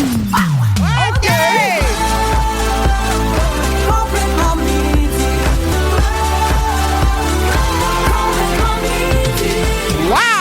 OK!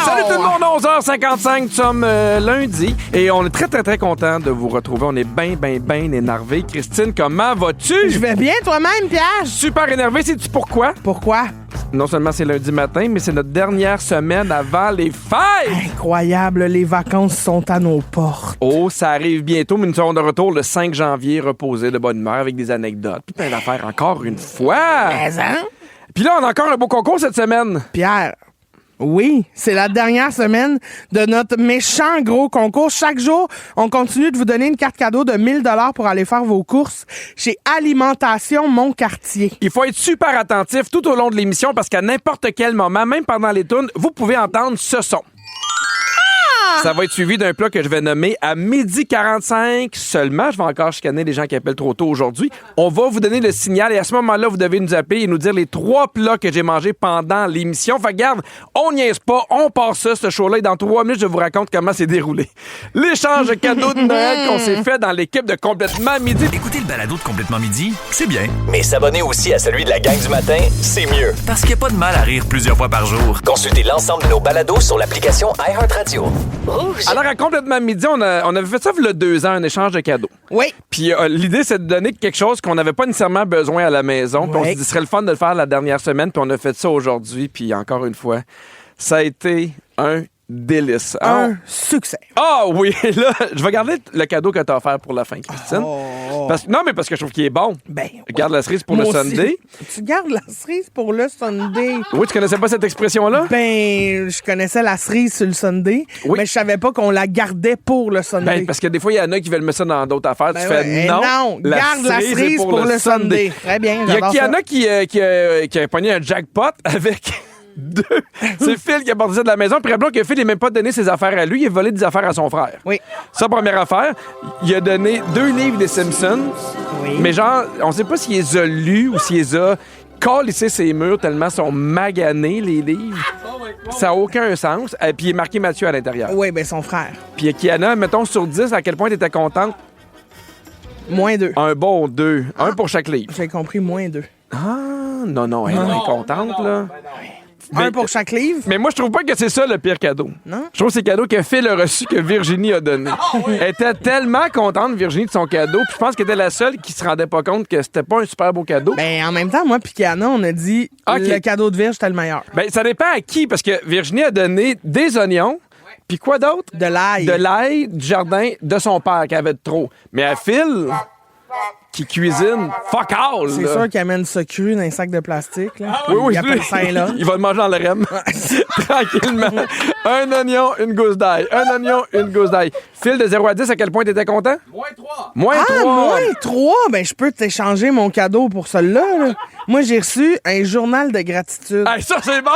Salut tout le monde, 11h55, nous sommes lundi et on est très, très, très content de vous retrouver. On est bien, bien, bien énervé. Christine, comment vas-tu? Je vais bien toi-même, Pierre. Super énervé, sais-tu pourquoi? Pourquoi? Non seulement c'est lundi matin, mais c'est notre dernière semaine avant les fêtes! Incroyable, les vacances sont à nos portes. Oh, ça arrive bientôt, mais nous serons de retour le 5 janvier, reposés de bonne humeur avec des anecdotes. Puis plein d'affaires encore une fois! Mais, hein? Puis là, on a encore un beau concours cette semaine. Pierre, oui, c'est la dernière semaine de notre méchant gros concours. Chaque jour, on continue de vous donner une carte cadeau de 1 000 $ pour aller faire vos courses chez Alimentation Moncartier. Il faut être super attentif tout au long de l'émission parce qu'à n'importe quel moment, même pendant les tunes, vous pouvez entendre ce son. Ça va être suivi d'un plat que je vais nommer à 12h45 seulement. Je vais encore chicaner les gens qui appellent trop tôt aujourd'hui. On va vous donner le signal et à ce moment-là, vous devez nous appeler et nous dire les 3 plats que j'ai mangés pendant l'émission. Fait que garde, on niaise pas, on passe ça, ce show-là, et dans 3 minutes, je vous raconte comment c'est déroulé. L'échange de cadeaux de Noël qu'on s'est fait dans l'équipe de Complètement Midi. Écoutez le balado de Complètement Midi, c'est bien. Mais s'abonner aussi à celui de la gang du matin, c'est mieux. Parce qu'il n'y a pas de mal à rire plusieurs fois par jour. Consultez l'ensemble de nos balados sur l'application iHeartRadio. Alors, à Complètement Midi, on avait fait ça il y a 2 ans, un échange de cadeaux. Oui. Puis l'idée, c'est de donner quelque chose qu'on n'avait pas nécessairement besoin à la maison. Puis on s'est dit, ce serait le fun de le faire la dernière semaine. Puis on a fait ça aujourd'hui. Puis encore une fois, ça a été un délice. Un succès. Ah oui, là, je vais garder le cadeau que tu as offert pour la fin, Christine. Non, mais parce que je trouve qu'il est bon. Ben, Je garde la cerise pour moi le aussi. Sunday. Tu gardes la cerise pour le Sunday? Oui, tu connaissais pas cette expression-là? Ben, je connaissais la cerise sur le Sunday, Oui. mais je savais pas qu'on la gardait pour le Sunday. Ben, parce que des fois, il y en a qui veulent mettre ça dans d'autres affaires. Ben tu ouais. fais Eh non. garde la est cerise pour le Sunday. Très bien, Il y j'adore ça. en a qui a pogné un jackpot avec 2. C'est Phil qui a porté ça de la maison. Puis rappelons que Phil n'a même pas donné ses affaires à lui. Il a volé des affaires à son frère. Oui. Ça, première affaire. Il a donné 2 livres des Simpsons. Oui. Mais genre, on sait pas s'il les a lus ou s'il les a calissés ses murs tellement sont maganés, les livres. Ça n'a aucun sens. Et puis il est marqué Mathieu à l'intérieur. Oui, ben son frère. Puis Kiana, mettons sur 10, à quel point tu étais contente? -2. Un bon 2. Un pour chaque livre. J'ai compris -2. Ah, non, elle est contente, là. Un pour chaque livre. Mais moi, je trouve pas que c'est ça le pire cadeau. Non? Je trouve que c'est le cadeau que Phil a reçu que Virginie a donné. Elle était tellement contente, Virginie, de son cadeau. Puis je pense qu'elle était la seule qui se rendait pas compte que c'était pas un super beau cadeau. Ben, en même temps, moi puis Kiana, on a dit Ok. le cadeau de Virge, c'était le meilleur. Ben, ça dépend à qui, parce que Virginie a donné des oignons, puis quoi d'autre? De l'ail. De l'ail du jardin de son père qui avait de trop. Mais à Phil, qui cuisine, fuck all! C'est là. sûr qu'il amène ça cru dans un sac de plastique. Là. Oui, Il appelle ça là. il va le manger dans le rem. Tranquillement. Un oignon, une gousse d'ail. Un oignon, une gousse d'ail. Phil, de 0 à 10, à quel point t'étais content? -3. Ah, -3? Ben, je peux t'échanger mon cadeau pour celui-là. Là. Moi, j'ai reçu un journal de gratitude. Hey, ça, c'est bon!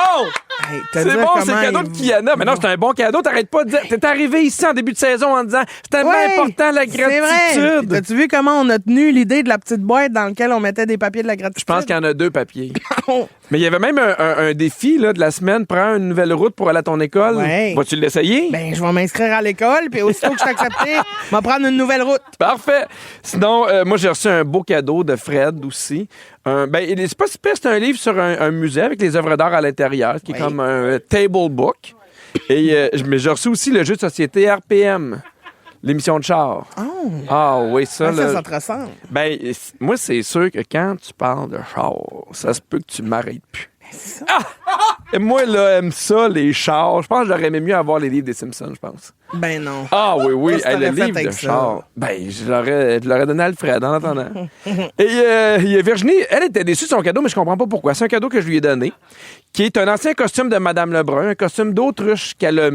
Hey, te C'est dire bon, c'est comment le cadeau de il- Kiana. Mais non, c'est un bon cadeau. T'arrêtes pas de dire. T'es arrivé ici en début de saison en disant c'était Ouais, important la c'est vrai. gratitude. T'as-tu vu comment on a tenu l'idée de la petite boîte dans laquelle on mettait des papiers de la gratitude? Je pense qu'il y en a 2 papiers. Oh. Mais il y avait même un défi là, de la semaine. Prends une nouvelle route pour aller à ton école. Ouais. Vas-tu l'essayer? Ben, je vais m'inscrire à l'école, puis aussitôt que je suis accepté, je vais prendre une nouvelle route. Parfait. Sinon, moi, j'ai reçu un beau cadeau de Fred aussi. C'est pas si pire, c'est un livre sur un musée avec les œuvres d'art à l'intérieur, qui est comme un table book. Et mais j'ai reçu aussi le jeu de société RPM, l'émission de char. Oh. Ah oui, ça, là. Ça te ressemble. Ben, moi, c'est sûr que quand tu parles de char, ça se peut que tu m'arrêtes plus. Ah! Et moi, là, aime ça, les chars. Je pense que j'aurais aimé mieux avoir les livres des Simpsons, je pense. Ben non. Ah oui, Qu'est-ce que hey, le t'aurais fait livre de avec ça? char. Ben, je l'aurais donné à Alfred en attendant. Et il y a Virginie, elle était déçue de son cadeau, mais je comprends pas pourquoi. C'est un cadeau que je lui ai donné, qui est un ancien costume de Madame Lebrun, un costume d'autruche qu'elle a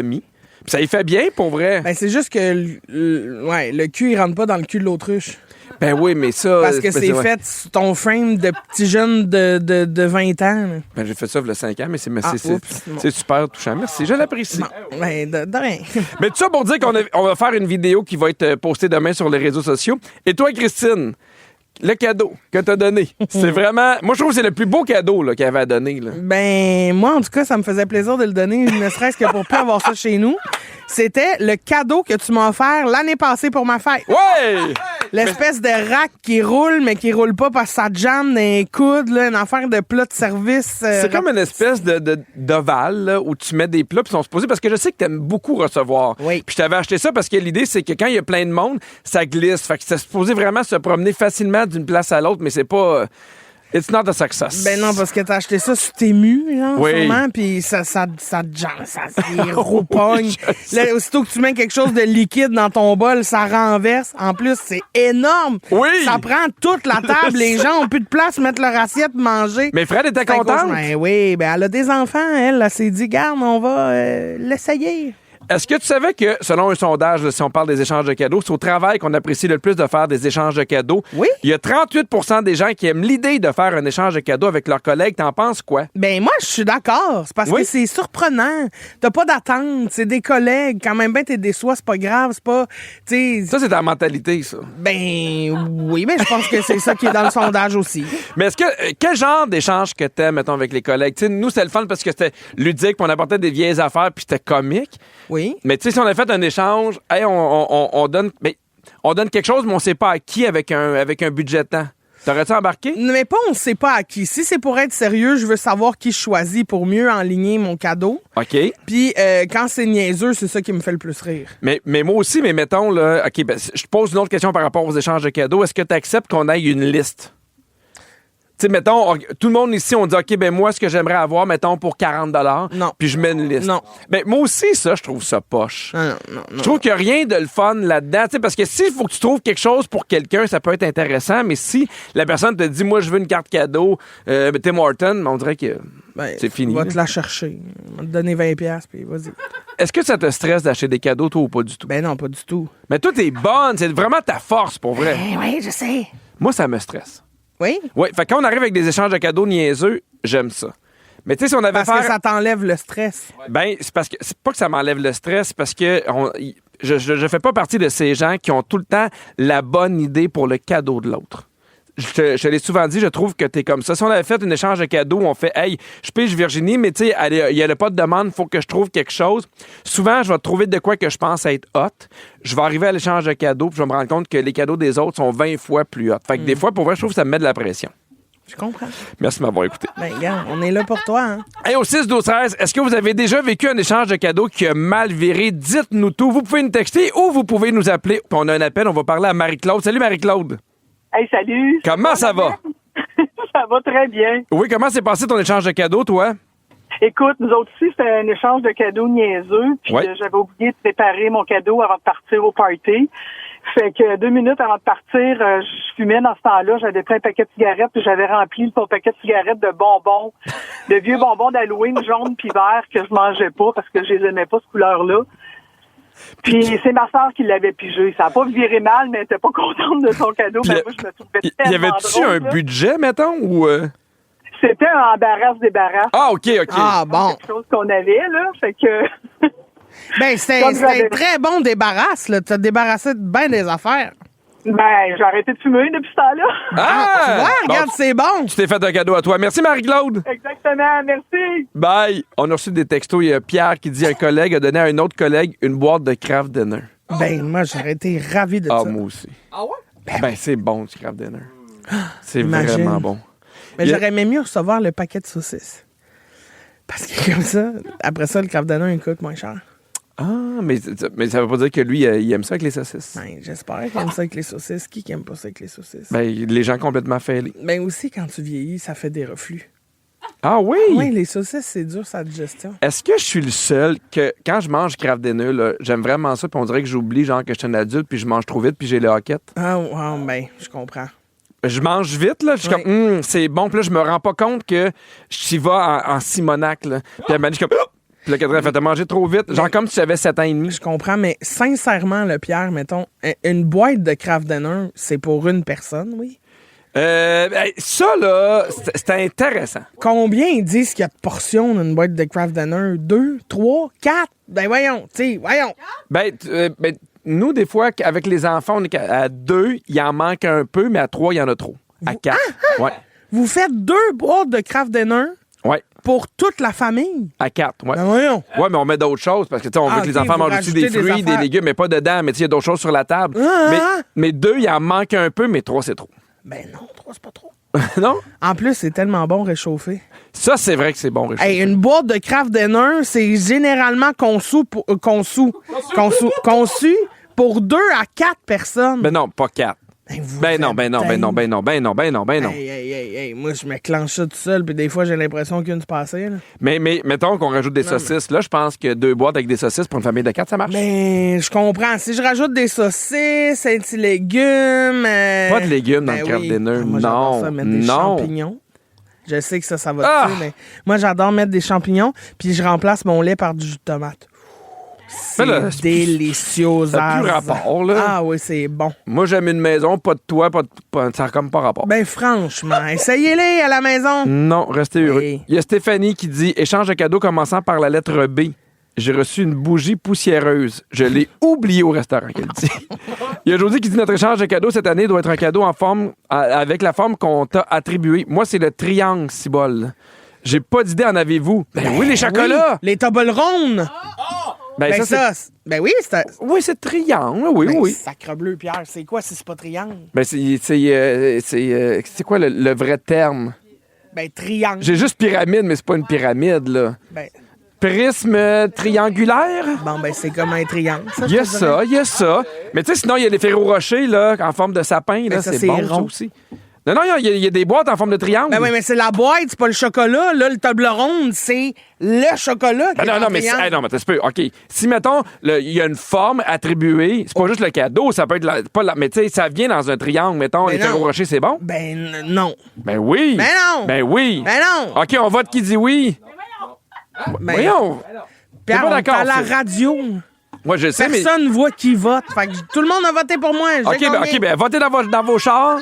mis. Puis ça y fait bien, pour vrai. Ben, c'est juste que le cul, il rentre pas dans le cul de l'autruche. Ben oui, mais ça... Parce que c'est ouais. fait sur ton frame de petit jeune de 20 ans. là. Ben, j'ai fait ça il y a 5 ans, mais c'est oups, bon. c'est super touchant. Merci, je l'apprécie. Bon, ben, de rien. Mais tout ça pour dire on va faire une vidéo qui va être postée demain sur les réseaux sociaux. Et toi, Christine, le cadeau que t'as donné. C'est vraiment... Moi, je trouve que c'est le plus beau cadeau là, qu'il avait à donner. Là. Ben, moi, en tout cas, ça me faisait plaisir de le donner, ne serait-ce que pour plus avoir ça chez nous. C'était le cadeau que tu m'as offert l'année passée pour ma fête. Ouais! L'espèce de rack qui roule, mais qui roule pas parce que ça jamme dans les coudes, là, une affaire de plat de service. C'est comme une espèce d'ovale là, où tu mets des plats puis ils sont supposés... Parce que je sais que t'aimes beaucoup recevoir. Oui. Puis je t'avais acheté ça parce que l'idée, c'est que quand il y a plein de monde, ça glisse. Fait que c'est supposé vraiment se promener facilement d'une place à l'autre, mais c'est pas... It's not a success. Ben non, parce que t'as acheté ça sur Temu, genre, Oui. sûrement, puis ça les roupogne. Là, aussitôt que tu mets quelque chose de liquide dans ton bol, ça renverse. En plus, c'est énorme. Oui. Ça prend toute la table. Les gens ont plus de place, mettre leur assiette, manger. Mais Fred était C'est un contente. cauchemar. Ben oui, ben elle a des enfants, elle s'est dit, garde, on va l'essayer. Est-ce que tu savais que, selon un sondage, là, si on parle des échanges de cadeaux, c'est au travail qu'on apprécie le plus de faire des échanges de cadeaux? Oui. Il y a 38 des gens qui aiment l'idée de faire un échange de cadeaux avec leurs collègues. T'en penses quoi? Ben moi, je suis d'accord. C'est parce Oui. que c'est surprenant. T'as pas d'attente. C'est des collègues. Quand même, ben t'es déçois, c'est pas grave. C'est pas... Tu sais... Ça, c'est ta mentalité, ça. Ben oui, mais je pense que c'est ça qui est dans le sondage aussi. Mais est-ce que quel genre d'échange que t'aimes, mettons, avec les collègues? T'sais, nous, c'était le fun parce que c'était ludique, puis on apportait des vieilles affaires, puis c'était comique. Oui. Mais tu sais, si on a fait un échange, hey, on donne quelque chose, mais on sait pas à qui avec un budget de temps. T'aurais-tu embarqué? Mais pas on sait pas à qui. Si c'est pour être sérieux, je veux savoir qui je choisis pour mieux enligner mon cadeau. OK. Puis quand c'est niaiseux, c'est ça qui me fait le plus rire. Mais moi aussi, mais mettons, là, OK, ben, je te pose une autre question par rapport aux échanges de cadeaux. Est-ce que tu acceptes qu'on aille une liste? Tu sais, mettons, tout le monde ici, on dit, OK, ben moi, ce que j'aimerais avoir, mettons, pour 40 Non. puis je mets une liste. Non. Ben, moi aussi, ça, je trouve ça poche. Non. Je trouve qu'il n'y a rien de le fun là-dedans. Tu sais, parce que s'il faut que tu trouves quelque chose pour quelqu'un, ça peut être intéressant, mais si la personne te dit, moi, je veux une carte cadeau, Tim Horton, on dirait que c'est fini. On va là. te la chercher. On va te donner 20$, puis vas-y. Est-ce que ça te stresse d'acheter des cadeaux, toi, ou pas du tout? Ben non, pas du tout. Mais toi, t'es bonne. C'est vraiment ta force, pour vrai. Oui, je sais. Moi, ça me stresse. Oui? Oui, fait que quand on arrive avec des échanges de cadeaux niaiseux, j'aime ça. Mais tu sais, si on avait Parce que ça t'enlève le stress. Ben, c'est parce que c'est pas que ça m'enlève le stress, parce que je fais pas partie de ces gens qui ont tout le temps la bonne idée pour le cadeau de l'autre. Je te l'ai souvent dit, je trouve que t'es comme ça. Si on avait fait un échange de cadeaux, on fait « Hey, je pige Virginie, mais tu sais, il y a pas de demande, il faut que je trouve quelque chose. » Souvent, je vais trouver de quoi que je pense être hot. Je vais arriver à l'échange de cadeaux, puis je vais me rendre compte que les cadeaux des autres sont 20 fois plus hot. Fait que des fois, pour vrai, je trouve que ça me met de la pression. Je comprends. Merci de m'avoir écouté. Ben, regarde, on est là pour toi, hein? Hey, au 6-12-13, est-ce que vous avez déjà vécu un échange de cadeaux qui a mal viré? Dites-nous tout. Vous pouvez nous texter ou vous pouvez nous appeler. Puis on a un appel, on va parler à Marie-Claude. Salut Marie-Claude. Hey, salut. Comment ça va? Ça va très bien. Oui, comment s'est passé ton échange de cadeaux, toi? Écoute, nous autres aussi, c'était un échange de cadeaux niaiseux. Puis Ouais. j'avais oublié de préparer mon cadeau avant de partir au party. Fait que 2 minutes avant de partir, je fumais dans ce temps-là. J'avais pris un paquet de cigarettes, puis j'avais rempli le paquet de cigarettes de bonbons, de vieux bonbons d'Halloween jaune puis vert que je mangeais pas parce que je les aimais pas, cette couleur-là. Puis c'est ma soeur qui l'avait pigé. Ça a pas viré mal, mais elle était pas contente de son cadeau. Puis Ben, moi, je me trouvais Y tellement avait-tu drôle, un là. budget, mettons, ou... C'était un embarrasse-débarrasse. Ah, OK. Ah, bon. Quelque chose qu'on avait, là. Fait que... Ben, c'était Comme un j'avais- très bon débarrasse, là. T'as débarrassé de bien des affaires. Ben, j'ai arrêté de fumer depuis ce temps-là. Ah! Tu vois, Bon, regarde, c'est bon. tu t'es fait un cadeau à toi. Merci, Marie-Claude. Exactement, merci. Bye. On a reçu des textos. Il y a Pierre qui dit un collègue a donné à un autre collègue une boîte de Kraft Dinner. Ben, moi, j'aurais été ravi de Ah, ça. moi aussi. Ah ouais? Ben, c'est bon, du Kraft Dinner. C'est Imagine. vraiment bon. Mais Il y a- j'aurais aimé mieux recevoir le paquet de saucisses. Parce que comme ça, après ça, le Kraft Dinner, il coûte moins cher. Ah, mais ça veut pas dire que lui, il aime ça avec les saucisses. Ben, j'espère qu'il aime ça avec les saucisses. Qui aime pas ça avec les saucisses? Ben, les gens complètement fêlés. Ben aussi, quand tu vieillis, ça fait des reflux. Ah oui? Oui, les saucisses, c'est dur, sa digestion. Est-ce que je suis le seul que, quand je mange Kraft Dinner, là, j'aime vraiment ça, puis on dirait que j'oublie, genre, que je suis un adulte, puis je mange trop vite, puis j'ai le hoquette? Ah, wow, ben, je comprends. Je mange vite, là, je suis Oui. comme, c'est bon, puis là, je me rends pas compte que j'y vais en Simonac, là. Puis elle m'a dit, je suis comme, puis là, Catherine a fait, t'as mangé trop vite, genre comme si j'avais 7 ans et demi. Je comprends, mais sincèrement, le Pierre, mettons, une boîte de Kraft Dinner, c'est pour une personne, oui? Ça, là, c'est intéressant. Combien ils disent qu'il y a de portions d'une boîte de Kraft Dinner? 2, 3, 4? Ben voyons, tu sais, voyons. Ben, nous, des fois, avec les enfants, on est à 2, il en manque un peu, mais à 3, il y en a trop. À 4. Ouais. Vous faites 2 boîtes de craft dinner Ouais. pour toute la famille? À 4, ouais. Ben voyons. Ouais, mais on met d'autres choses parce que, tu sais, on veut que les ok, enfants vous mangent aussi des rajoutez des fruits, des affaires. légumes, mais pas dedans. Mais tu sais, il y a d'autres choses sur la table. Mais 2, il en manque un peu, mais 3, c'est trop. Ben non, 3, c'est pas trop. Non? En plus, c'est tellement bon réchauffé. Ça, c'est vrai que c'est bon, Richard. Hey, une boîte de craft dinner, c'est généralement conçu pour 2 à 4 personnes. Ben non, pas 4. Ben non. Hey, moi, je me clenche ça tout seul, puis des fois, j'ai l'impression qu'une se passée. Là. Mais mettons qu'on rajoute des saucisses. Là, je pense que 2 boîtes avec des saucisses pour une famille de 4, ça marche. Ben, je comprends. Si je rajoute des saucisses, un petit légumes... Pas de légumes dans le craft dinner. Moi, j'adore ça, mettre des champignons. Je sais que ça va tuer, mais moi, j'adore mettre des champignons, puis je remplace mon lait par du jus de tomate. C'est là, délicieux. Ça n'a plus rapport, là. Ah oui, c'est bon. Moi, j'aime une maison, pas de toit, ça n'a comme pas rapport. Ben franchement, essayez-les à la maison. Non, restez heureux. Hey. Il y a Stéphanie qui dit « Échange de cadeaux commençant par la lettre B. J'ai reçu une bougie poussiéreuse. Je l'ai oubliée au restaurant. » qu'elle dit. Il y a Jodie qui dit « Notre échange de cadeaux cette année doit être un cadeau en forme avec la forme qu'on t'a attribuée. Moi, c'est le triangle, cibole. J'ai pas d'idée, en avez-vous? » Ben oui, les chocolats! Oui, les Toblerones. Ben, Ben ça, ben oui, c'est... oui, c'est triangle, oui, Ben, oui. Sacrebleu, Pierre, c'est quoi si c'est pas triangle? Ben, c'est quoi le vrai terme? Ben, triangle. J'ai juste pyramide, mais c'est pas une pyramide, là. Ben, Prisme triangulaire? bon, ben, c'est comme un triangle, ça. Il y a ça. Mais tu sais, sinon, il y a les Ferrero Rocher, là, en forme de sapin, là, Ben, ça, c'est c'est bon, ça rond. aussi. Non, il y a des boîtes en forme de triangle. Ben oui, mais c'est la boîte, c'est pas le chocolat. Là, le Toblerone, c'est le chocolat qui est en non, mais triangle. non, mais t'as peu. OK. Si, mettons, il y a une forme attribuée, c'est pas juste le cadeau, ça peut être mais tu sais, ça vient dans un triangle, mettons, les non. Ferrero Rocher, c'est bon? Ben non. Ben oui. Ben non. Ben oui. Ben non. OK, on vote qui dit oui. Ben, Voyons. Pierre, T'es pas on est d'accord, à la c'est- radio. Moi, je sais, mais... Personne voit qui vote. Fait que tout le monde a voté pour moi. J'ai combien? Votez dans vos chars.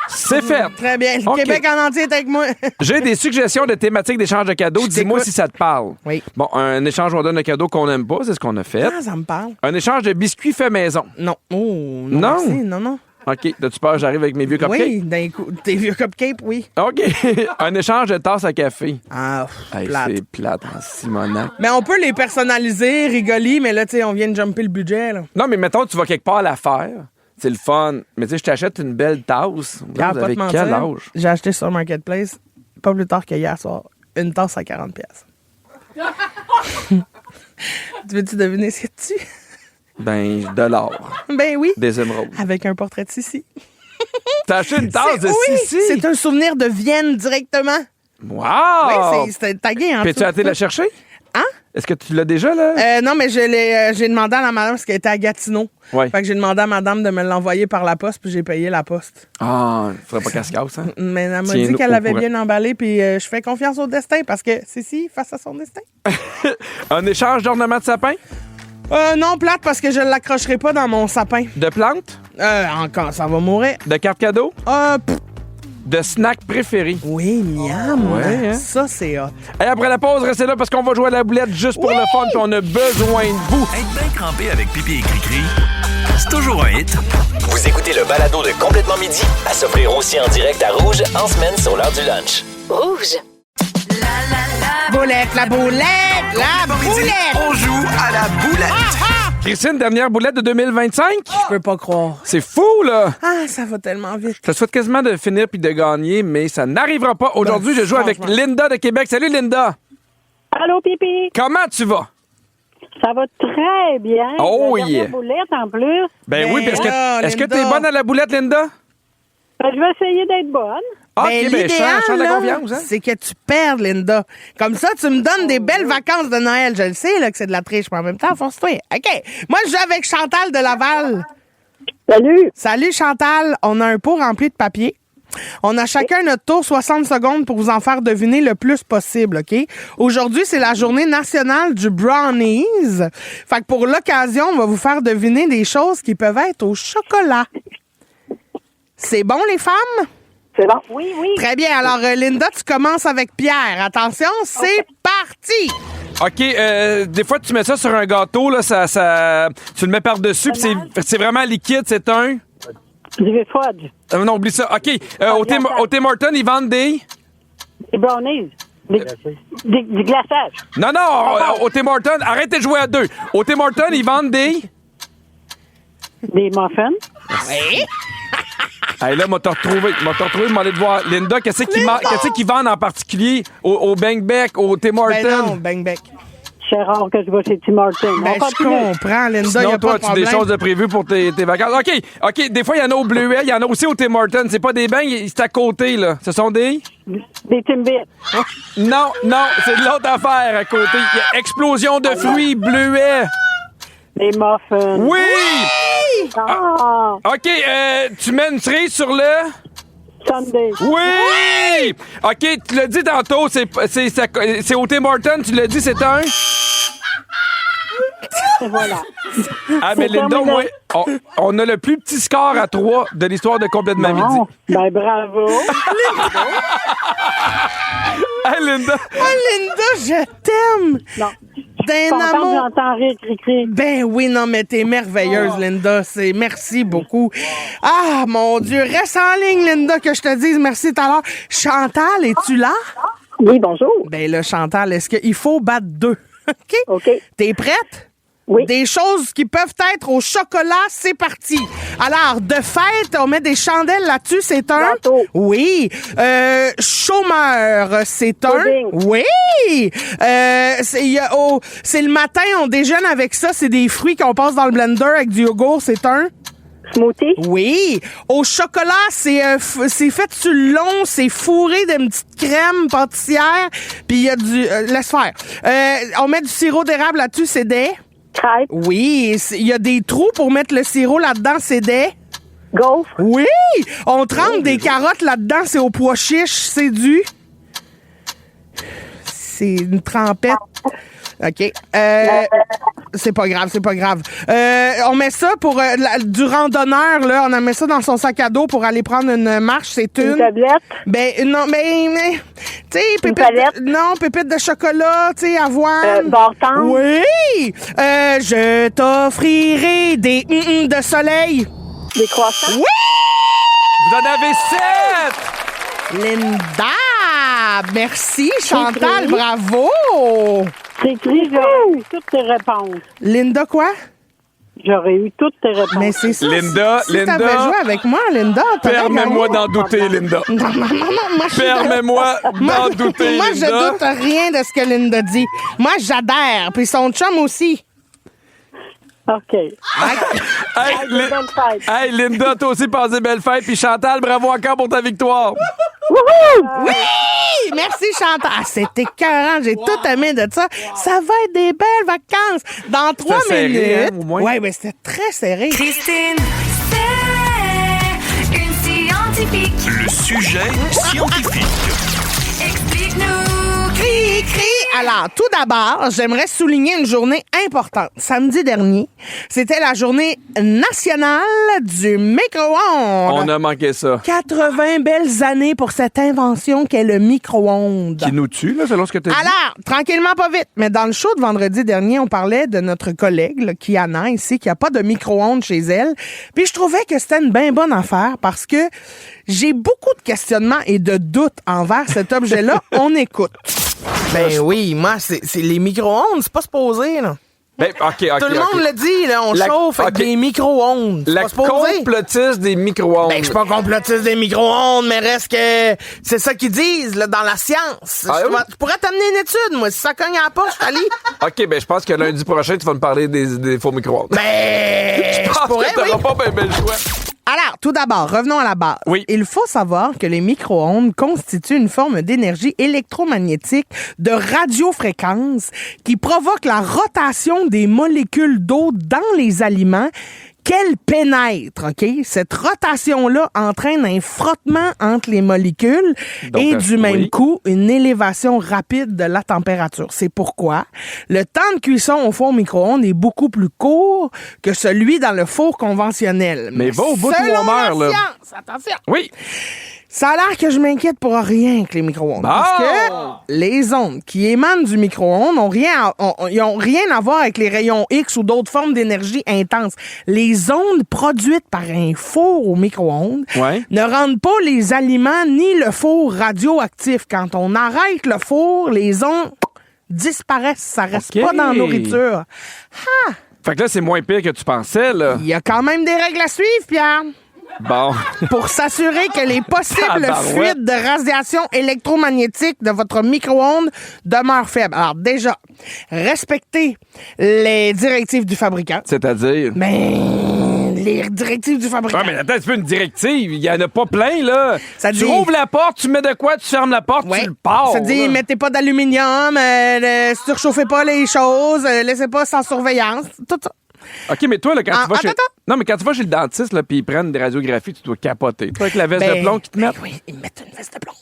C'est fait. Très bien. Le OK. Québec en entier est avec moi. J'ai des suggestions de thématiques d'échange de cadeaux. Dis-moi t'écoute. si ça te parle. Oui. Bon, un échange, on donne un cadeau qu'on n'aime pas, c'est ce qu'on a fait. Ah, ça me parle. Un échange de biscuits fait maison. Non. Oh, non. Non. Merci. Non. OK. As-tu peur, j'arrive avec mes vieux cupcakes? Oui, d'un coup. Tes vieux cupcakes, oui. OK. Un échange de tasses à café. Ah, Hey, plate. c'est plate, hein, Simonac. Mais on peut les personnaliser, rigoler, mais là, tu sais, on vient de jumper le budget, là. Non, mais mettons, tu vas quelque part à la faire. C'est le fun. Mais tu sais, je t'achète une belle tasse. Pierre, Vous pas avez te mentir, quel âge? j'ai acheté sur Marketplace, pas plus tard qu'hier soir, une tasse à 40$. Tu veux-tu deviner ce que tu... Ben, de l'or. Ben oui, Des émeraudes. avec un portrait de Sissi. T'as acheté une tasse de oui, Sissi? c'est un souvenir de Vienne directement. Wow! Oui, c'était tagué en Puis tu as été la chercher. chercher? Hein? Est-ce que tu l'as déjà, là? Non, mais j'ai demandé à la madame parce qu'elle était à Gatineau. Ouais. Fait que j'ai demandé à madame de me l'envoyer par la poste, puis j'ai payé la poste. Ah, il faudrait pas qu'elle se casse, hein? Mais elle m'a Tiens-nous dit qu'elle au avait courant. bien emballé, puis je fais confiance au destin parce que Sissi, face à son destin. Un échange d'ornements de sapin? Non, plate, parce que je l'accrocherai pas dans mon sapin. De plantes? Encore, ça va mourir. De cartes cadeaux? Pff, De snacks préférés? oui, miam. Ouais, hein? Ça, c'est hot. Et après la pause, restez là parce qu'on va jouer à la boulette juste pour le fun, puis on a besoin de vous. Être bien crampé avec pipi et cri-cri, c'est toujours un hit. Vous écoutez le balado de Complètement Midi à s'offrir aussi en direct à Rouge en semaine sur l'heure du lunch. Rouge. Boulette, la boulette, la boulette. On joue à la boulette. Christine, dernière boulette de 2025? Je peux pas croire. C'est fou, là! Ah, ça va tellement vite. Je te souhaite quasiment de finir puis de gagner, mais ça n'arrivera pas. Aujourd'hui, je joue avec franchement. Linda de Québec. Salut, Linda! Allô, Pipi? Comment tu vas? Ça va très bien. Oh, La dernière yeah. boulette, en plus. Ben oui, parce que là, est-ce que Linda. t'es bonne à la boulette, Linda? Je vais essayer d'être bonne. Ah, Ben, OK, ben, l'idéal, chante la là, confiance, hein? c'est que tu perdes, Linda. Comme ça, tu me donnes des belles vacances de Noël. Je le sais là, que c'est de la triche, mais en même temps, force-toi. OK. Moi, je joue avec Chantal de Laval. Salut. Salut, Chantal. On a un pot rempli de papier. On a chacun notre tour 60 secondes pour vous en faire deviner le plus possible, OK? Aujourd'hui, c'est la journée nationale du brownies. Fait que pour l'occasion, on va vous faire deviner des choses qui peuvent être au chocolat. C'est bon, les femmes? C'est bon? Oui, oui. Très bien. Alors, Linda, tu commences avec Pierre. Attention, c'est parti! OK, des fois, tu mets ça sur un gâteau, là, tu le mets par-dessus, puis c'est vraiment liquide, c'est un... Du fudge. Non, oublie ça. OK, au Tim Hortons, ils vendent des... Des brownies. Du glaçage. Non, au Tim Hortons, arrêtez de jouer à deux. Au Tim Hortons, ils vendent des... Des muffins. Hey, là, m'a retrouvé, demander de voir. Linda, qu'est-ce qu'ils vendent en particulier au Bang Beck, au Tim Hortons? Ben non, Bang Beck. C'est rare que je vais chez Tim Hortons. Ben, je comprends, Linda, il Sinon, a pas toi, de as-tu problème. des choses de prévues pour tes vacances? OK, des fois, il y en a au Bleuet, il y en a aussi au Tim Hortons. C'est pas des bangs, c'est à côté, là. Ce sont des... Des Timbits. Non, c'est de l'autre affaire à côté. Il y a explosion de fruits, Bleuet. Des muffins. Oui! Ah! OK, tu mets une cerise sur le... Sunday. Oui! OK, tu l'as dit tantôt, c'est au Tim Hortons, tu l'as dit, c'est un... Et voilà. Ah, mais C'est Linda, terminé. on a le plus petit score à 3 de l'histoire de Complètement Midi. Bon, ben bravo. Hey, Linda! Oh, Linda, je t'aime! Non. D'un Contente, amour. j'entends rire, cri-cri. Ben oui, non, mais t'es merveilleuse, Linda. Merci beaucoup. Ah, mon Dieu. Reste en ligne, Linda, que je te dise merci tout à l'heure. Chantal, es-tu là? Oui, bonjour. Ben là, Chantal, est-ce qu'il faut battre 2? OK? OK. T'es prête? Oui. Des choses qui peuvent être au chocolat, c'est parti. Alors, de fête, on met des chandelles là-dessus, c'est un... Gâteau. Oui. Chômeur, c'est un... Pudding. Oui. C'est le matin, on déjeune avec ça, c'est des fruits qu'on passe dans le blender avec du yogourt, c'est un... Smoothie. Oui. Au chocolat, c'est fait sur le long, c'est fourré d'une petite crème pâtissière, puis il y a du... laisse faire. On met du sirop d'érable là-dessus, c'est des... Crêpes. Oui, il y a des trous pour mettre le sirop là-dedans, c'est des... Gaufres. Oui! On trempe des carottes là-dedans, c'est au pois chiche, c'est du... C'est une trempette. OK. C'est pas grave. On met ça pour du randonneur, là. On met ça dans son sac à dos pour aller prendre une marche, c'est Une tablette. Ben, non, mais tu sais, palette. pépites de chocolat, tu sais, avoine. Bartend. Oui! Je t'offrirai des de soleil. Des croissants. Oui! Vous en avez 7! Linda! Merci, Chantal, écrit. bravo! Cri-cri, j'aurais eu toutes tes réponses. Linda, quoi? J'aurais eu toutes tes réponses. Mais c'est ça. Linda, si t'avais joué avec moi, Linda, t'aurais Permets-moi gagné. d'en douter, Linda. Non, moi, je suis Permets-moi d'en douter, Moi, je Linda. doute rien de ce que Linda dit. Moi, j'adhère. Puis son chum aussi. OK. Hey, Des belles fêtes. hey, Linda, toi aussi, passe des belles fêtes. Puis Chantal, bravo encore pour ta victoire. Oui! Merci, Chantal. Ah, c'était écœurant. J'ai tout aimé de ça. Ça va être des belles vacances. Dans 3 serré, minutes. hein, au moins. Oui, mais c'était très serré. Christine, c'est une scientifique. Le sujet scientifique. Explique-nous. Cri. Alors, tout d'abord, j'aimerais souligner une journée importante. Samedi dernier, c'était la journée nationale du micro-ondes. On a manqué ça. 80 belles années pour cette invention qu'est le micro-ondes. Qui nous tue, là, selon ce que tu as dit. Alors, tranquillement, pas vite. Mais dans le show de vendredi dernier, on parlait de notre collègue, là, Kiana, ici, qui a pas de micro-ondes chez elle. Puis je trouvais que c'était une bien bonne affaire parce que j'ai beaucoup de questionnements et de doutes envers cet objet-là. On écoute. Ben oui, moi, c'est les micro-ondes, c'est pas supposé, là. Ben, OK. Tout le monde le dit, là, on La- chauffe avec OK. des micro-ondes. C'est La pas supposé. complotiste des micro-ondes. Ben, je suis pas complotiste des micro-ondes, mais reste que c'est ça qu'ils disent, là, dans la science. Ah oui? Je pourrais t'amener une étude, moi, si ça cogne à la poche, Ali. OK, ben, je pense que lundi prochain, tu vas me parler des faux micro-ondes. Ben, je pense pourrais, que t'auras oui. pas ben le choix. Alors, tout d'abord, revenons à la base. Oui. Il faut savoir que les micro-ondes constituent une forme d'énergie électromagnétique de radiofréquence qui provoque la rotation des molécules d'eau dans les aliments qu'elles pénètrent, OK? Cette rotation-là entraîne un frottement entre les molécules Donc, et du même oui. coup, une élévation rapide de la température. C'est pourquoi le temps de cuisson au four micro-ondes est beaucoup plus court que celui dans le four conventionnel. Mais va au bout de selon ton heure, la là. science, attention, Oui. Ça a l'air que je m'inquiète pour rien avec les micro-ondes. Parce que les ondes qui émanent du micro-ondes n'ont rien à voir avec les rayons X ou d'autres formes d'énergie intense. Les ondes produites par un four au micro-ondes ne rendent pas les aliments ni le four radioactif. Quand on arrête le four, les ondes disparaissent. Ça reste pas dans la nourriture. Ah! Fait que là, c'est moins pire que tu pensais, là. Il y a quand même des règles à suivre, Pierre. Bon. Pour s'assurer que les possibles fuites de radiation électromagnétique de votre micro-ondes demeurent faibles. Alors déjà, respectez les directives du fabricant. C'est-à-dire? Les directives du fabricant. Ah, mais attends, c'est pas une directive. Il y en a pas plein, là. Ça tu dit... ouvres la porte, tu mets de quoi, tu fermes la porte, tu le pars. Ça dit, mettez pas d'aluminium, surchauffez pas les choses, laissez pas sans surveillance, tout ça. OK, mais toi, là, quand tu vas chez... Non, mais quand tu vas chez le dentiste, là, puis ils prennent des radiographies, tu dois capoter. Toi, avec la veste de plomb qu'ils te mettent. Oui, ils me mettent une veste de plomb.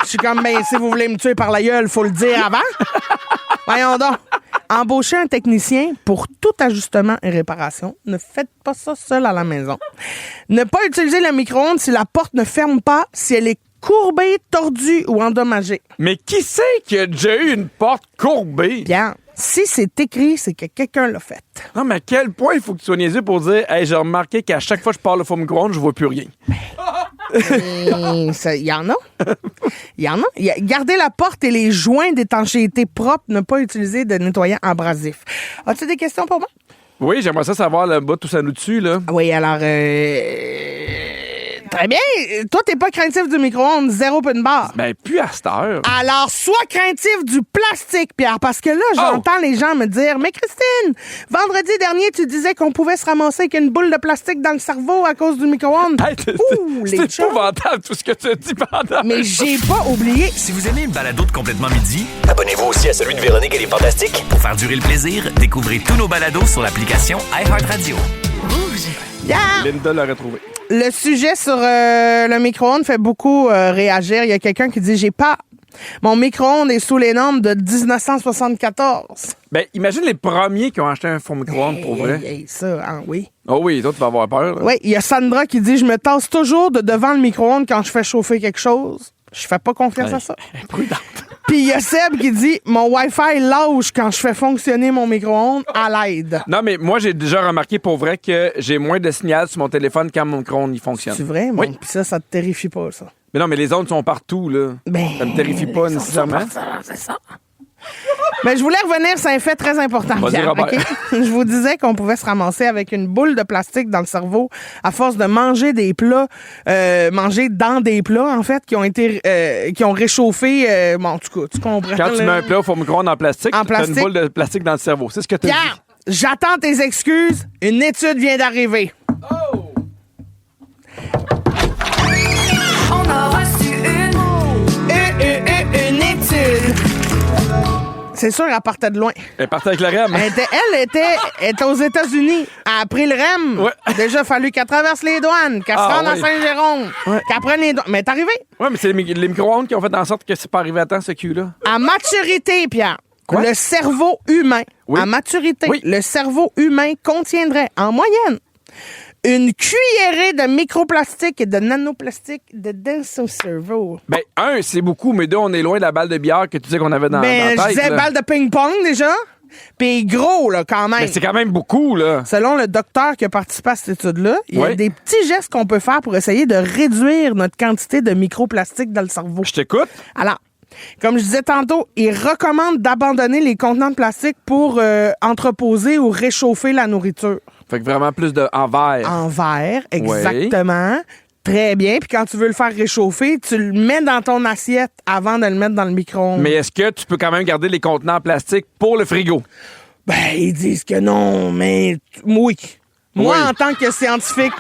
Je suis comme, si vous voulez me tuer par la gueule, faut le dire avant. Voyons donc. Embauchez un technicien pour tout ajustement et réparation. Ne faites pas ça seul à la maison. Ne pas utiliser le micro-ondes si la porte ne ferme pas, si elle est courbée, tordue ou endommagée. Mais qui c'est qui a déjà eu une porte courbée? Bien. Si c'est écrit, c'est que quelqu'un l'a fait. Non, mais à quel point il faut que tu sois niaiseux pour dire « Hey, j'ai remarqué qu'à chaque fois que je parle le four micro-ondes, je vois plus rien. » Il y en a. Il y en a. Gardez la porte et les joints d'étanchéité propres. Ne pas utiliser de nettoyant abrasif. As-tu des questions pour moi? Oui, j'aimerais ça savoir le bas tout ça nous dessus, là. Oui, alors... Très bien. Toi, t'es pas craintif du micro-ondes, zéro peu de barre. Ben, plus à cette heure. Alors, sois craintif du plastique, Pierre, parce que là, j'entends les gens me dire « Mais Christine, vendredi dernier, tu disais qu'on pouvait se ramasser avec une boule de plastique dans le cerveau à cause du micro-ondes. Hey, » c'est épouvantable tout ce que tu as dit pendant. Mais j'ai pas oublié. Si vous aimez le balado de Complètement Midi, Abonnez-vous aussi à celui de Véronique et les Fantastiques. pour faire durer le plaisir, découvrez tous nos balados sur l'application iHeartRadio. Yeah. Linda l'a retrouvé. Le sujet sur le micro-ondes fait beaucoup réagir. Il y a quelqu'un qui dit « J'ai pas... Mon micro-ondes est sous les normes de 1974. » Ben, imagine les premiers qui ont acheté un four micro-ondes pour vrai. Ça, hein, oui. Oh oui, toi, tu vas avoir peur. Là. Oui, il y a Sandra qui dit « Je me tasse toujours devant le micro-ondes quand je fais chauffer quelque chose. Je fais pas confiance à ça. » Prudente. Puis il y a Seb qui dit « Mon Wi-Fi lâche quand je fais fonctionner mon micro-ondes à l'aide. » Non, mais moi, j'ai déjà remarqué pour vrai que j'ai moins de signal sur mon téléphone quand mon micro-ondes il fonctionne. C'est vrai? Oui. Puis ça te terrifie pas, ça? Mais non, mais les ondes sont partout, là. Ça me terrifie pas nécessairement. C'est ça. Mais je voulais revenir sur un fait très important. Vas-y, Pierre, Robert. OK? Je vous disais qu'on pouvait se ramasser avec une boule de plastique dans le cerveau à force de manger des plats, manger dans des plats, en fait, qui ont réchauffé. Bon, en tout cas, tu comprends. Quand tu mets un plat au four micro-ondes en plastique, tu as une plastique. boule de plastique dans le cerveau. C'est ce que tu as dit. Pierre, j'attends tes excuses. Une étude vient d'arriver. On a reçu Une étude. C'est sûr, elle partait de loin. Elle partait avec le REM. Elle était aux États-Unis. Elle a pris le REM. Ouais. Déjà fallu qu'elle traverse les douanes, qu'elle se rende à Saint-Jérôme, qu'elle prenne les douanes. Mais t'es arrivé. Oui, mais c'est les micro-ondes qui ont fait en sorte que c'est pas arrivé à temps, ce cul-là. À maturité, Pierre, Quoi? le cerveau humain, Oui. à maturité, Oui. le cerveau humain contiendrait en moyenne une cuillerée de microplastique et de nanoplastique dans son cerveau. Ben, un, c'est beaucoup, mais deux, on est loin de la balle de bière que tu disais qu'on avait dans la Je tête. disais là. balle de ping-pong déjà. Puis gros, là, quand même. Mais c'est quand même beaucoup, là. Selon le docteur qui a participé à cette étude-là, il y a Oui. des petits gestes qu'on peut faire pour essayer de réduire notre quantité de microplastique dans le cerveau. Je t'écoute. Alors, comme je disais tantôt, il recommande d'abandonner les contenants de plastique pour entreposer ou réchauffer la nourriture. Fait que vraiment plus en verre. En verre, exactement. Très bien. Puis quand tu veux le faire réchauffer, tu le mets dans ton assiette avant de le mettre dans le micro-ondes. Mais est-ce que tu peux quand même garder les contenants en plastique pour le frigo? Ben, ils disent que non, mais oui. Moi, Oui. en tant que scientifique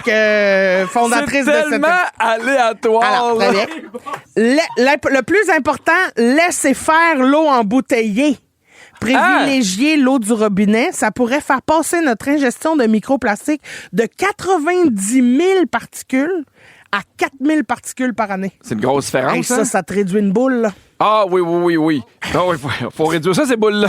fondatrice de C'est cette... tellement aléatoire. Alors, très là. bien. Le plus important, laissez faire l'eau embouteillée. Privilégier l'eau du robinet, ça pourrait faire passer notre ingestion de microplastiques de 90 000 particules à 4 000 particules par année. C'est une grosse différence, Hey, hein? ça te réduit une boule, là. Ah oui. Ah oui, faut réduire ça, ces boules-là.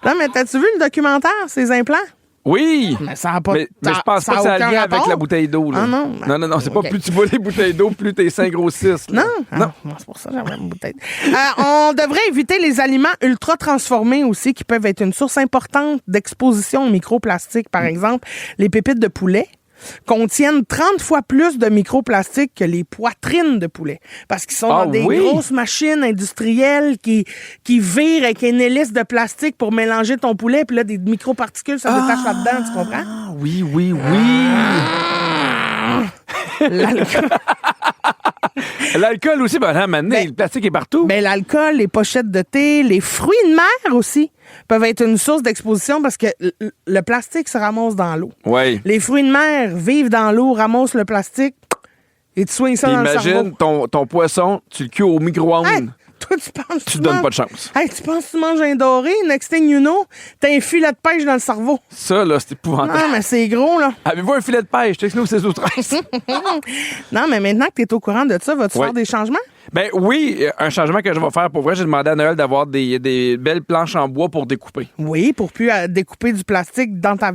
Non, mais t'as-tu vu le documentaire, ces implants? Oui! Mais ça a pas... Mais je pense pas que ça a lien avec la bouteille d'eau. Là. Ah non? Non, c'est pas plus tu bois les bouteilles d'eau, plus tes seins grossissent. Là. Non? C'est pour ça que j'avais une bouteille. On devrait éviter les aliments ultra transformés aussi, qui peuvent être une source importante d'exposition aux microplastiques. Par exemple, les pépites de poulet contiennent 30 fois plus de microplastiques que les poitrines de poulet. Parce qu'ils sont dans des grosses machines industrielles qui virent avec une hélice de plastique pour mélanger ton poulet, puis là, des microparticules se détachent là-dedans, tu comprends? Ah, oui. L'alcool aussi, maintenant, le plastique est partout. Ben, l'alcool, les pochettes de thé, les fruits de mer aussi peuvent être une source d'exposition parce que le plastique se ramasse dans l'eau. Oui. Les fruits de mer vivent dans l'eau, ramassent le plastique et tu soignes ça dans le cerveau. Imagine ton poisson, tu le cuis au micro-ondes. Hey, toi, tu donnes pas de chance. Hey, tu penses que tu manges un doré, next thing you know, t'as un filet de pêche dans le cerveau. Ça, là, c'est épouvantable. Non, mais c'est gros, là. Avez-vous un filet de pêche? Texte-nous 16-12-13. Non, mais maintenant que t'es au courant de ça, vas-tu faire des changements? Ben oui, un changement que je vais faire. Pour vrai, j'ai demandé à Noël d'avoir des belles planches en bois pour découper. Oui, pour plus découper du plastique dans ta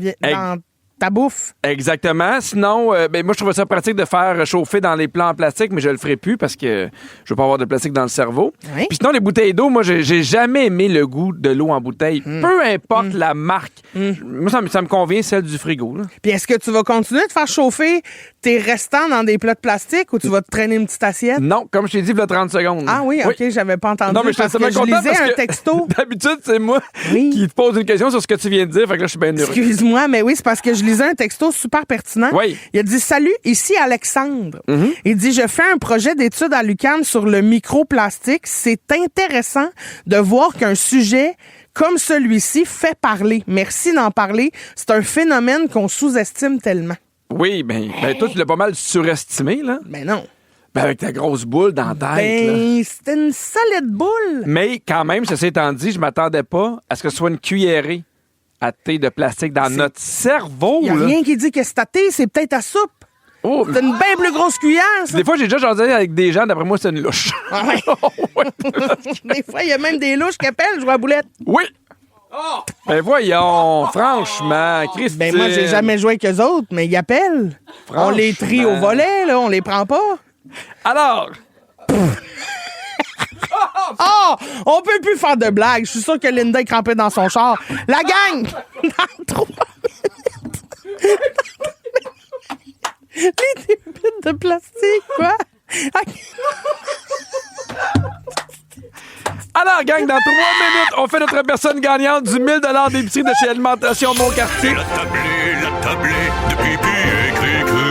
bouffe. Exactement. Sinon, moi, je trouve ça pratique de faire chauffer dans les plats en plastique, mais je le ferai plus parce que je veux pas avoir de plastique dans le cerveau. Oui. Puis sinon, les bouteilles d'eau, moi, j'ai jamais aimé le goût de l'eau en bouteille. Peu importe la marque. Moi, ça me convient, celle du frigo. Là. Puis est-ce que tu vas continuer de faire chauffer tes restants dans des plats de plastique ou tu vas te traîner une petite assiette? Non, comme je t'ai dit, il y a 30 secondes. Ah oui, OK, j'avais pas entendu. Non, mais je lisais un texto. D'habitude, c'est moi qui te pose une question sur ce que tu viens de dire. Fait que là, je suis bien heureux. Excuse-moi, mais oui, c'est parce que je lisais un texto super pertinent. Oui. Il a dit « Salut, ici Alexandre. Il dit « Je fais un projet d'étude à l'UQAM sur le microplastique. C'est intéressant de voir qu'un sujet comme celui-ci fait parler. Merci d'en parler. C'est un phénomène qu'on sous-estime tellement. » Oui, ben toi, tu l'as pas mal surestimé, là. Ben non. Ben avec ta grosse boule dans la tête, Ben, c'était une solide boule. Mais quand même, ceci étant dit, je m'attendais pas à ce que ce soit une cuillerée à thé de plastique dans notre cerveau. Il n'y a rien qui dit que c'est à thé, c'est peut-être à soupe. Oh, c'est une bien plus grosse cuillère, ça. Des fois, j'ai déjà jasé avec des gens, d'après moi, c'est une louche. Ah ouais. Des fois, il y a même des louches qui appellent, je vois la boulette. Oui. Ben voyons, franchement, Christine. Ben moi, j'ai jamais joué avec eux autres, mais ils appellent. On les trie au volet, là, on les prend pas. Alors... Oh! On peut plus faire de blagues. Je suis sûr que Linda est crampée dans son char. La gang! Dans 3 minutes. Les débites de plastique, quoi? Alors, gang, dans 3 minutes, on fait notre personne gagnante du 1000 $ d'épicerie de chez Alimentation Mon-Quartier. La tablée de pipi et cri-cri.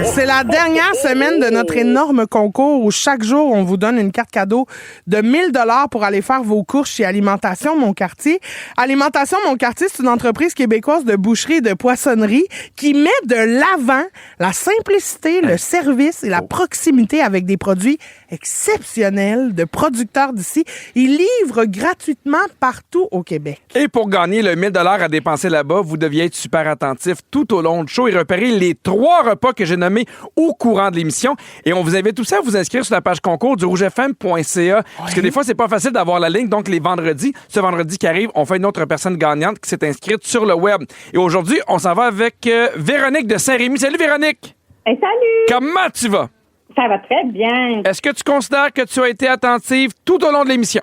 C'est la dernière semaine de notre énorme concours où chaque jour, on vous donne une carte cadeau de 1000 $ pour aller faire vos courses chez Alimentation Mon-Quartier. Alimentation Mon-Quartier, c'est une entreprise québécoise de boucherie et de poissonnerie qui met de l'avant la simplicité, le service et la proximité avec des produits exceptionnels de producteurs d'ici. Ils livrent gratuitement partout au Québec. Et pour gagner le 1000 $ à dépenser là-bas, vous deviez être super attentif tout au long du show et repérer les 3 repas que j'ai nommés au courant de l'émission. Et on vous invite aussi à vous inscrire sur la page concours du rougefm.ca. Parce que des fois, c'est pas facile d'avoir la ligne. Donc, les vendredis, ce vendredi qui arrive, on fait une autre personne gagnante qui s'est inscrite sur le web. Et aujourd'hui, on s'en va avec Véronique de Saint-Rémy. Salut, Véronique! Hey, salut! Comment tu vas? Ça va très bien. Est-ce que tu considères que tu as été attentive tout au long de l'émission?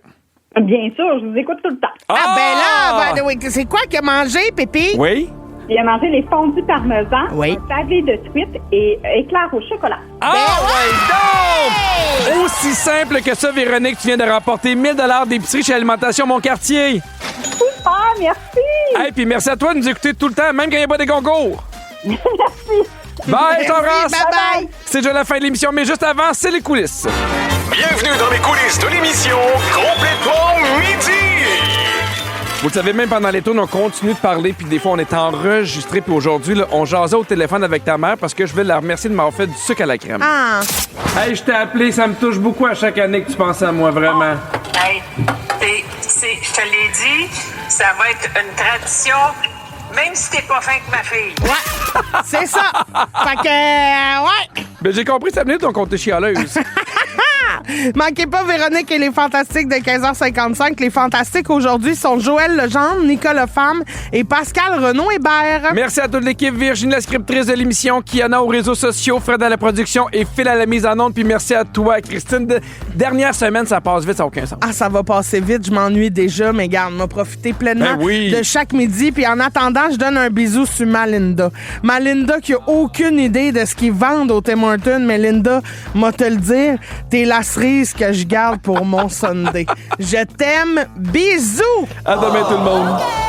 Bien sûr, je vous écoute tout le temps. Ah, ben là, c'est quoi qu'il a mangé, Pépi? Oui? Il a mangé les fondus parmesan, Oui. un sablé de truite et éclairs au chocolat. Ah, ouais, donc! Aussi simple que ça, Véronique, tu viens de remporter 1000 $ d'épicerie chez Alimentation Mon-Quartier. Ah, merci! Hey, puis merci à toi de nous écouter tout le temps, même quand il n'y a pas des concours. Merci! Bye, je t'embrasse. Bye-bye. C'est déjà la fin de l'émission, mais juste avant, c'est les coulisses. Bienvenue dans les coulisses de l'émission Complètement Midi. Vous le savez, même pendant les tours, on continue de parler, puis des fois, on est enregistré. Puis aujourd'hui, là, on jasait au téléphone avec ta mère parce que je veux la remercier de m'avoir fait du sucre à la crème. Ah. Hey, je t'ai appelé, ça me touche beaucoup à chaque année que tu penses à moi, vraiment. Hey, je te l'ai dit, ça va être une tradition, même si t'es pas fin que ma fille. Ouais, c'est ça. Fait que, ouais. Ben, j'ai compris, ça venait de ton côté chialeuse. Manquez pas Véronique et les Fantastiques de 15h55. Les Fantastiques aujourd'hui sont Joël Legendre, Nicolas Femme et Pascal Renaud-Hébert. Merci à toute l'équipe. Virginie, la scriptrice de l'émission, Kiana aux réseaux sociaux, Fred à la production et Phil à la mise en onde. Puis merci à toi, Christine. Dernière semaine, ça passe vite, ça n'a aucun sens. Ah, ça va passer vite, je m'ennuie déjà, mais garde, m'a profité pleinement de chaque midi. Puis en attendant, je donne un bisou sur Malinda. Malinda qui a aucune idée de ce qu'ils vendent au Tim Hortons, mais Linda, m'a te le dire, t'es la cerise que je garde pour mon Sunday. Je t'aime. Bisous! À demain tout le monde.